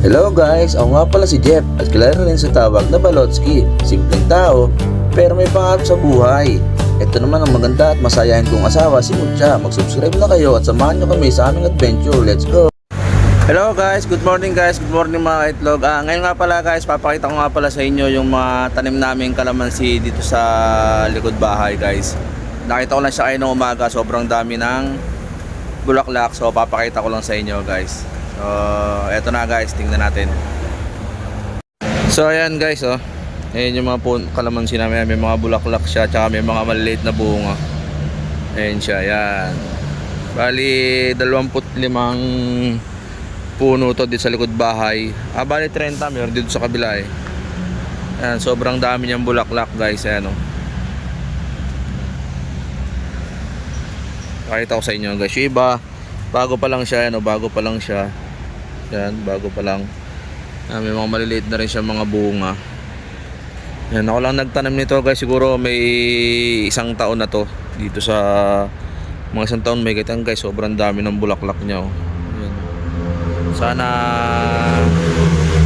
Hello guys, ako nga pala si Jeff at kilala rin sa tawag na Balotski. Simpleng tao, pero may pangarap sa buhay. Ito naman ang maganda at masayahin kong asawa, si Mucha. Mag-subscribe na kayo at samahan nyo kami sa aming adventure. Let's go! Hello guys, good morning mga itlog. Ngayon nga pala guys, papakita ko nga pala sa inyo yung mga tanim naming kalamansi dito sa likod bahay guys. Nakita ko lang siya kayo ng umaga, sobrang dami ng bulaklak. So papakita ko lang sa inyo guys. So eto na guys, tingnan natin. So ayan guys, oh. Ayan yung mga kalamansi namin, may mga bulaklak siya, tsaka may mga maliliit na bunga. Ayan siya, ayan. Bali 25 puno to dito sa likod bahay. Bali 30 meron dito sa kabila eh. Ayan, sobrang dami niyang bulaklak guys, ayan oh. Pakita ko sa inyo guys, yung iba bago pa lang siya, ano, bago pa lang siya. Yan, bago pa lang. May mga maliliit na rin siya mga bunga. Yan, ako lang nagtanim nito guys, siguro may isang taon na to. Dito sa mga isang taon may kitang guys, sobrang dami ng bulaklak niya oh. Yan. Sana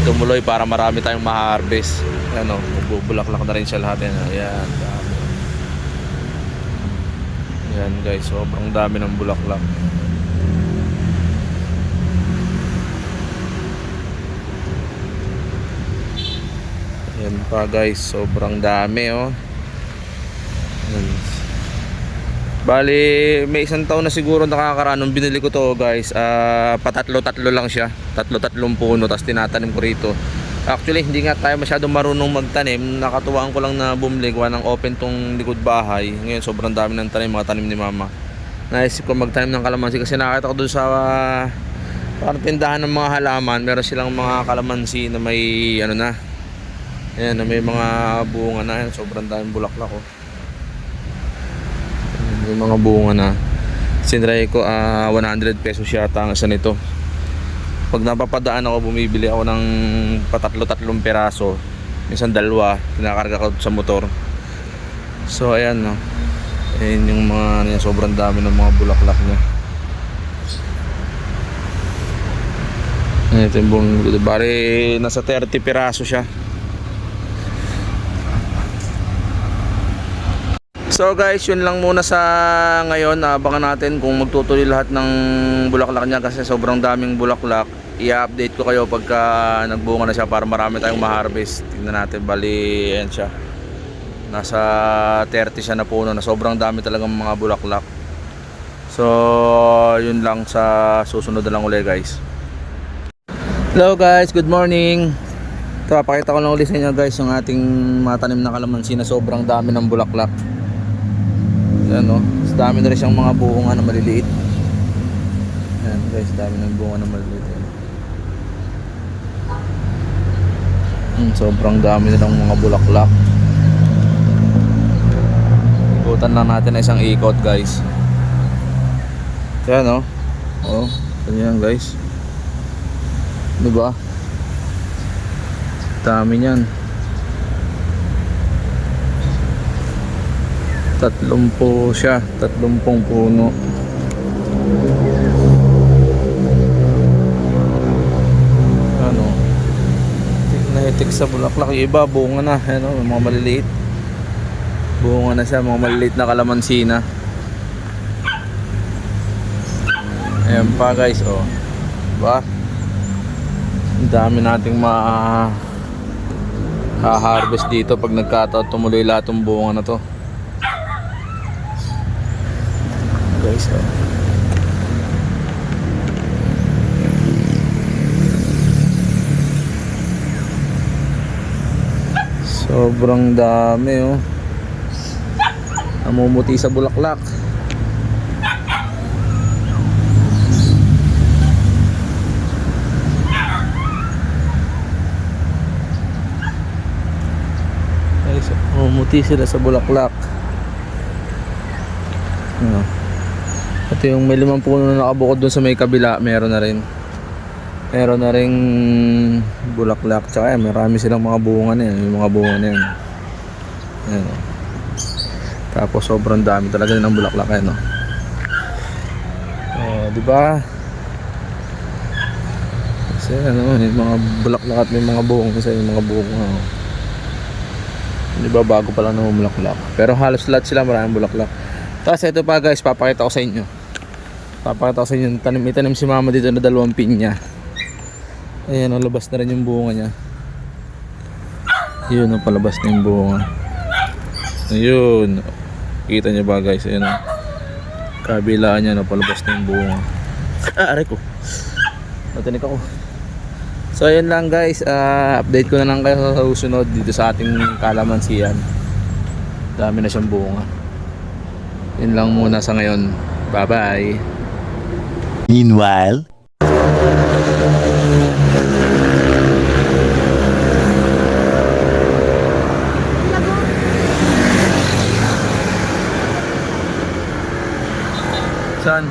tumuloy para marami tayong ma-harvest. Ano, magbubulaklak na rin siya lahat yan. Ayan, dami. Yan guys, sobrang dami ng bulaklak. Yan pa guys, sobrang dami oh. Yan. Bali, may isang taon na siguro nakakaraan nung binili ko to guys. Patatlo-tatlo lang siya. Tatlo-tatlong puno, tapos tinatanim ko rito. Actually, hindi nga tayo masyadong marunong magtanim. Nakatuwaan ko lang na bumili, gawa ng open tong likod bahay. Ngayon, sobrang dami ng tanim, mga tanim ni mama. Naisip ko magtanim ng kalamansi kasi nakita ko doon sa parang tindahan ng mga halaman. Meron silang mga kalamansi na may ano na. Ayan, na may mga bunga na. Ayan, sobrang daming bulaklak oh. May mga bunga na. Sinray ko 100 pesos yata ang isa nito. Pag napapadaan ako, bumibili ako ng patatlo-tatlong peraso, minsan dalawa, kinakarga ko sa motor. So ayan no. Ayan yung mga niya, sobrang dami ng mga bulaklak niya. Ito yung buong, bari nasa 30 peraso siya. So guys, yun lang muna sa ngayon. Abangan natin kung magtutuloy lahat ng bulaklak niya kasi sobrang daming bulaklak. I-update ko kayo pagka nagbunga na siya para marami tayong ma-harvest. Tingnan natin, bali ayan siya. Nasa 30 siya na puno na sobrang dami talagang mga bulaklak. So yun lang, sa susunod na lang ulit guys. Hello guys, good morning. Ito, pakita ko lang ulit sa inyo guys yung ating matanim na kalamansi na sobrang dami ng bulaklak. Yan o, dami na rin siyang mga bunga na maliliit. Yan guys, dami ng bunga na maliliit. Sobrang dami na ng mga bulaklak. Ikutan lang natin na isang ikot guys. Yan o. O, ganyan guys. Diba? Dami niyan. 30 siya, 30 puno. Ano? Nahitik sa bulaklak. Yung iba, bunga na. Ano, mga maliliit. Bunga na siya, mga maliliit na kalamansi na. Ayan pa guys, oh. Diba? Ang dami nating ha-harvest dito pag nagkataon tumuloy lahat ng bunga na to. Guys, oh. Sobrang dami oh. Namumuti sa bulaklak. Guys, namumuti sila sa bulaklak. Ano? Ito yung may 5 puno na nakabukod doon sa may kabila, meron na rin bulaklak. Tsaka yan, marami silang mga bunga na yan. Yung mga bunga na yan. Ayan. Tapos sobrang dami talaga ng bulaklak yan, no? Di ba? Ayan o, may mga bulaklak at may mga buong kasi yung mga buong hindi ba bago pa lang namumulaklak. Pero halos lahat sila maraming bulaklak. Tapos ito pa guys, papakita ko sa inyo. May tanim si mama dito na 2 pinya. Ayan o, labas na rin yung bunga niya. Yun o, palabas na yung bunga. Ayun. Kita nyo ba guys, ayan o. Kabilaan niya, no, palabas na yung bunga. Aray ko. Natinik ako. So ayun lang guys, update ko na lang kayo sa susunod dito sa ating kalamansian. Dami na siyang bunga. Yun lang muna sa ngayon. Bye bye. Meanwhile, Saan?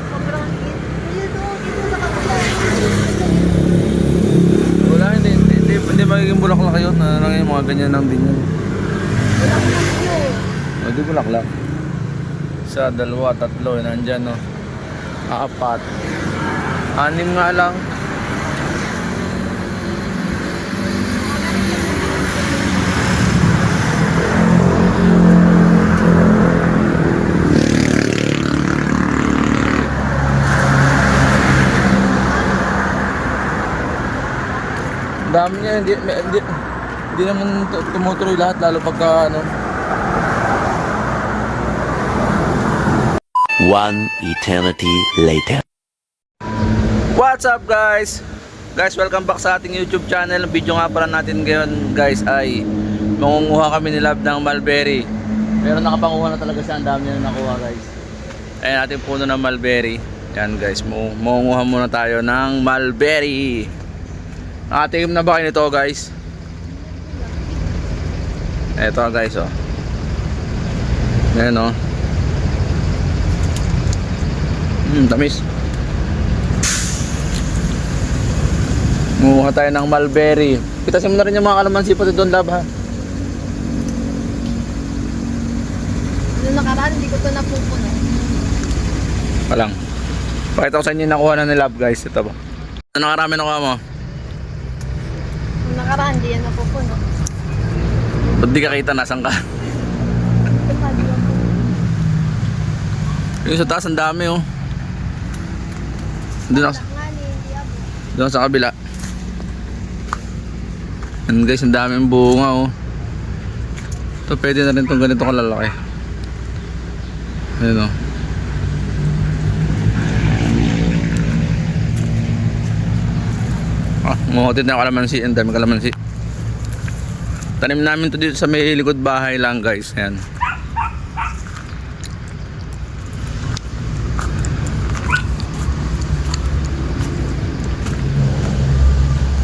Wala, hindi magiging bulaklak yun. Ano lang yung mga ganyan lang din yun. Hindi bulaklak. 1, 2, 3, nandyan no. 4, 6 nga lang. Dami niya, hindi naman tumutuloy lahat, lalo pagka ano. one eternity later. What's up guys? Guys, welcome back sa ating YouTube channel. Ang video nga pala natin ngayon guys ay mangunguha kami ni Love ng mulberry. Pero nakapanguha na talaga siya, ang dami niya na nakuha guys. Ayan ating puno ng mulberry. Yan guys, mangunguha muna tayo ng mulberry. Nakatingin na ba kayo nito guys? Eto guys oh. Ayan oh. Tamis. Mangunguha tayo ng mulberry. Pitasin mo na rin yung mga kalamansi pati doon Love ha. Nung nakaraan, hindi ko ito napupunan. Palang. Pakita ko sa inyo yung nakuha na ni Love guys. Ito ba? Ano nakarami nakuha mo? Nung nakaraan, hindi yan napupunan. Ba't di ka kita? Nasaan ka? Yung sa taas ang dami oh. Doon sa kabila. Yan guys, ang daming bunga oh. Ito pwede na rin itong ganito kalalaki. Ayan oh. Muhotid na kalamansi. Ang dami kalamansi. Tanim namin to dito sa may likod bahay lang guys. Ayan.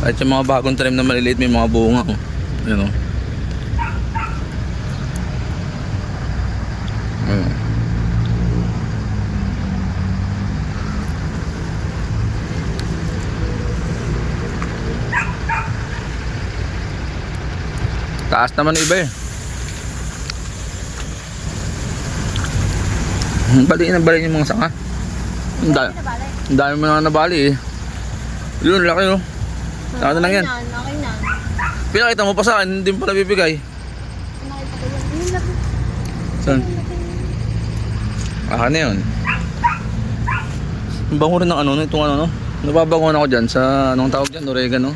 At yung mga bagong tanim na maliliit may mga bunga oh. Ayan oh. Ayan. Taas naman iba eh. Baliin yung mga sanga. Ang dami mo na nabali eh. Yun, laki oh. Ano lang yan? Okay na. Pinakita mo pa sa akin, hindi mo pala bibigay. Nakita ko yan. Yung laki. Saan? Aka na yun. Ang bango rin ng ano, itong ano no? Nababangon ako dyan sa, anong tawag dyan? Oregano?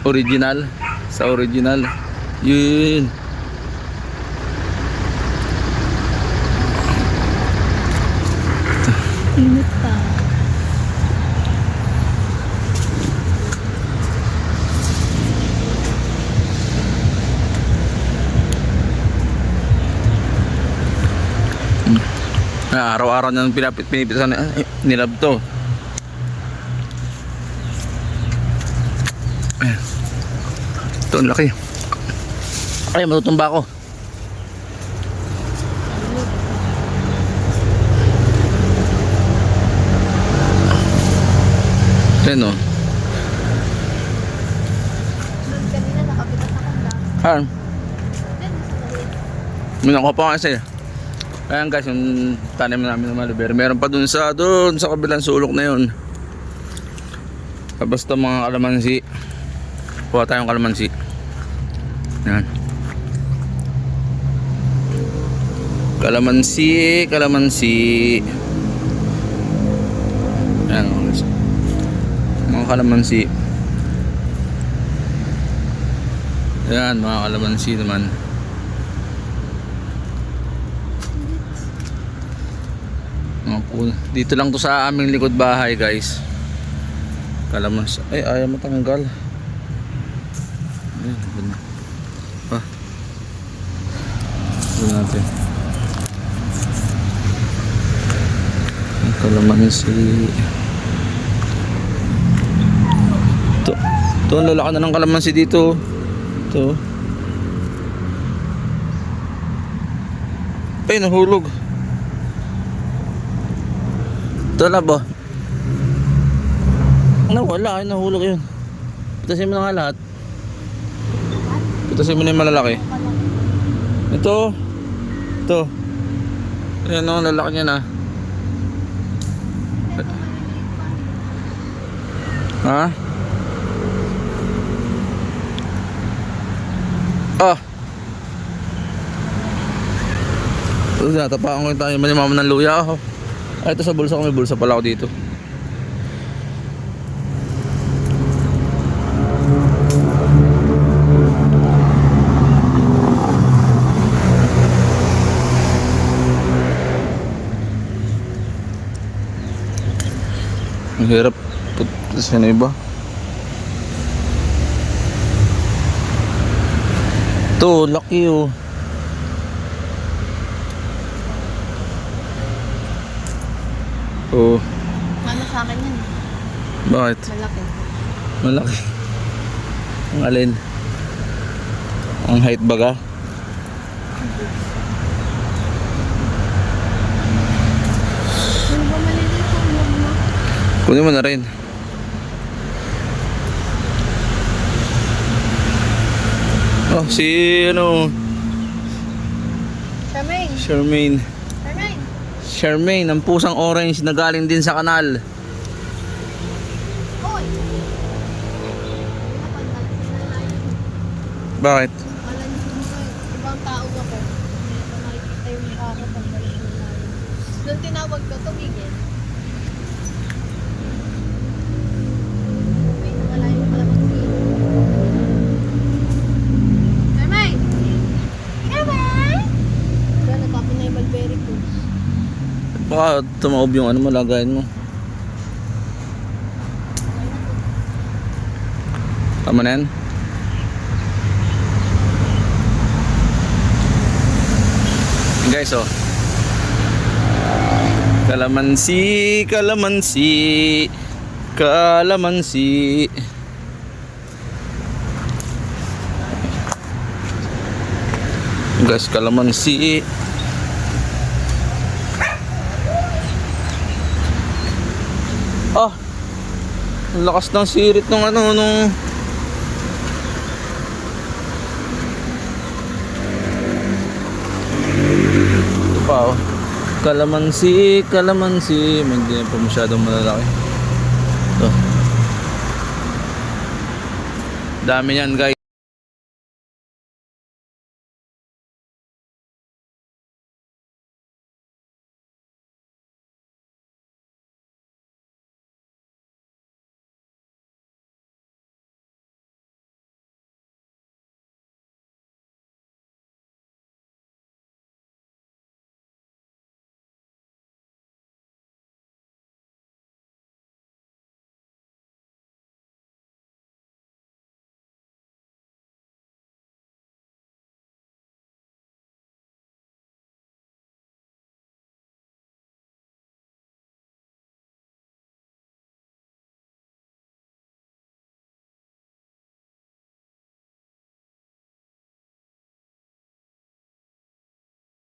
Original. Sa original. Yun. Init pa. Araw-araw na pinipitan ni Love to. Ayan. Ito ang laki. Ay, matutumba ako. Ayan o. Doon kanina nakabitas ako lang. Ayan. Doon sa maliit. May nakuha pa kasi. Ayan guys, yung tanim namin ng mulberry. Meron pa dun sa kabilang sulok na yun. Basta mga kalamansi. Kuha tayong kalamansi. Yan. Kalamansi, kalamansi. Yan mga kalamansi. Yan mga kalamansi naman. Dito lang to sa aming likod bahay, guys. Kalamansi. Ay, ayaw matanggal. Ayan, ganda. Pa. Ganda natin. Ang kalamansi. Ito, ang lalaki na ng kalamansi dito. Ito. Ay, nahulog. Ito na ba? Nawala, ay nahulog yun. Pitasin mo na nga lahat. Pitasin mo na yung malalaki. Ito. Ito. Ayan o, lalaki niya na. Ha? Ah! Ito na, tapakan ko yung tayo. Malimaman ng luya ako. Ay, ito sa bulsa ko. May bulsa pala ako dito. Ang hirap. Putas yan iba. Ito, laki oh. Oh. Ano sa akin yan? Bakit? Malaki. Malaki. Ang alin? Ang height baga? Ano ba maliliit ang loob mo? Kunin mo na rin. Oh, si ano? Charmaine! Charmaine. Charmaine! Charmaine, ang pusang orange na galing din sa kanal. Hoy! Bakit? Wala niyo mo ibang tao ako. Hindi ko nakikita yung mukha ko pagdating ng lalim. Doon tinawag ko, tumigil. May nawala yung kalamansi. Charmaine! Charmaine! Diba, natapon na yung mulberry ko. Baka tumaob yung ano mo, lagayin mo. Tama na yan? Guys, oh. Kalamansi, kalamansi, kalamansi. Guys, kalamansi. Ah, ang lakas ng sirit ng ano, nung ito pa oh. Kalamansi, kalamansi. Hindi pa masyadong malalaki. Ito. Dami yan, guys.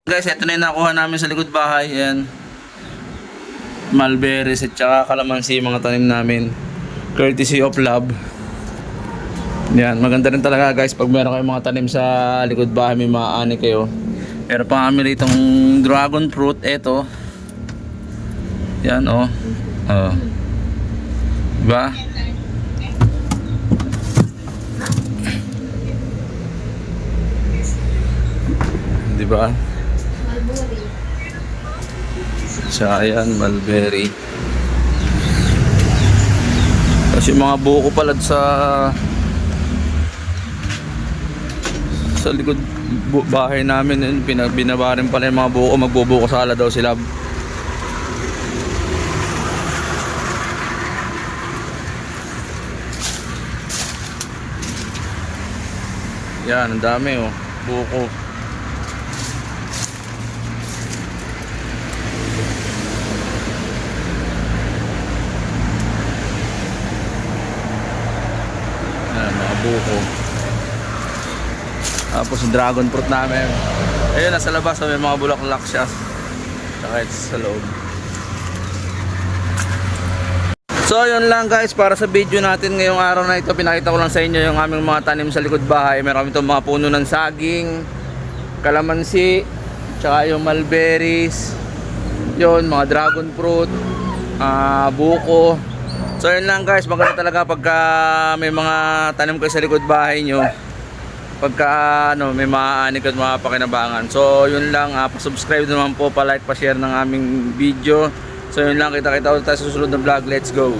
Guys, ito na yung nakuha namin sa likod bahay. Yan. Mulberries at saka kalamansi, mga tanim namin. Courtesy of love. Yan, maganda rin talaga guys pag meron kayong mga tanim sa likod bahay, may maaani kayo. Pero pa kami rito itong dragon fruit, eto. Yan oh. Oh. Diba? ba? Mulberry. Tsaka yan, mulberry. Kasi mga buko pala sa likod bahay namin yun, binaba rin pala yung mga buko, magbubuko sala daw sila. Yan, ang dami oh, buko. Yan, mga buko. Tapos yung dragon fruit namin. Ayun, nasa labas, may mga bulaklak siya. Tsaka ito sa loob. So yun lang guys, para sa video natin ngayong araw na ito, pinakita ko lang sa inyo yung aming mga tanim sa likod bahay. Meron kami itong mga puno ng saging, kalamansi, tsaka yung mulberries, yun, mga dragon fruit, buko. So yun lang guys, maganda talaga pagka may mga tanim kayo sa likod bahay nyo, pagka may maaanik at mga pakinabangan. So yun lang, pa-subscribe naman po, pa-like, pa-share ng aming video. So yun lang, kita-kita ulit tayo sa susunod na vlog. Let's go!